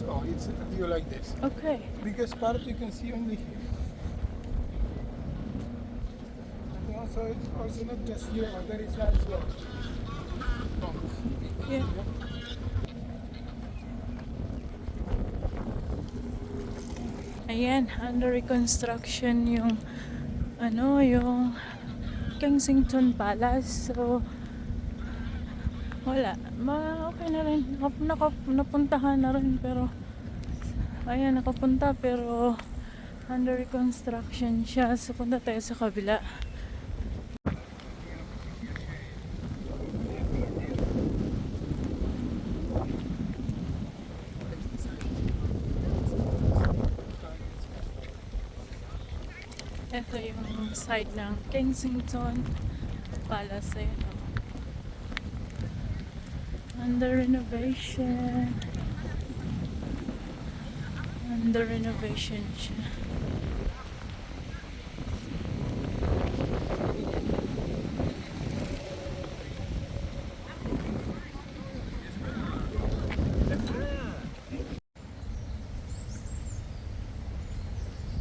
Oh, it's a view like this. Okay. Biggest part you can see only here. And also, it's also not just here, there is also. Yeah. Ayan, under reconstruction yung yung Kensington Palace. So wala, okay na rin. Napuntahan na rin, pero ayan, nakapunta pero under reconstruction siya. So punta tayo sa kabila. Ito yung side ng Kensington Palace. Ayan, oh. Under renovation. Under renovation siya.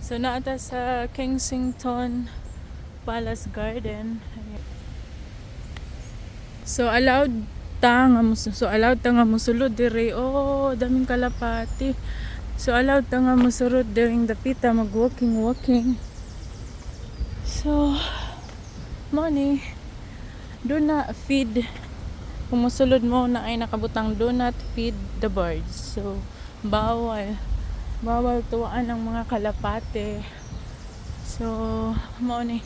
So naata sa Kensington Palace Garden. Ayan. So allowed ta nga mosulod diri. Oh, daming kalapati. So allowed ta nga mosulod during the pita, mag walking. So money do not feed. Kung mosulod mo na ay nakabutang do not feed the birds. So bawal tuwaan ng mga kalapate. So money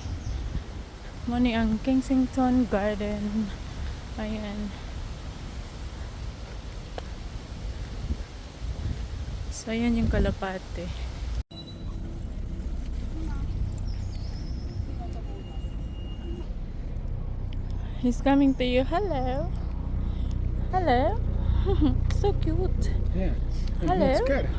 ang Kensington Garden. Ayan. So ayan yung kalapate. He's coming to you. Hello. So cute. Yeah. I'm Hello. not scared.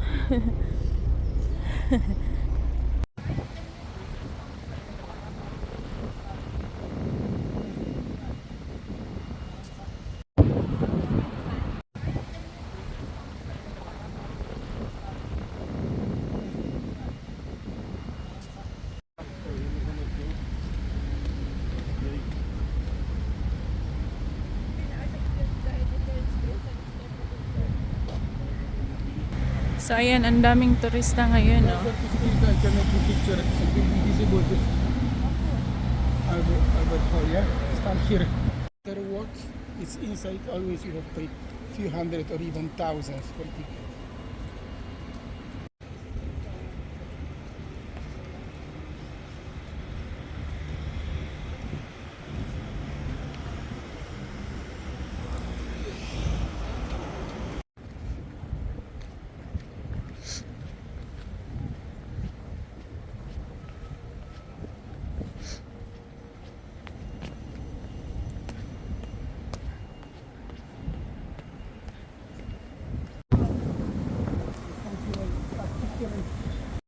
So ayan, ang daming turista ngayon, no? I can make you picture. It will be visible. This Albert Hall, yeah? Stand here. After work, it's inside. Always you have paid few hundred or even thousands for tickets.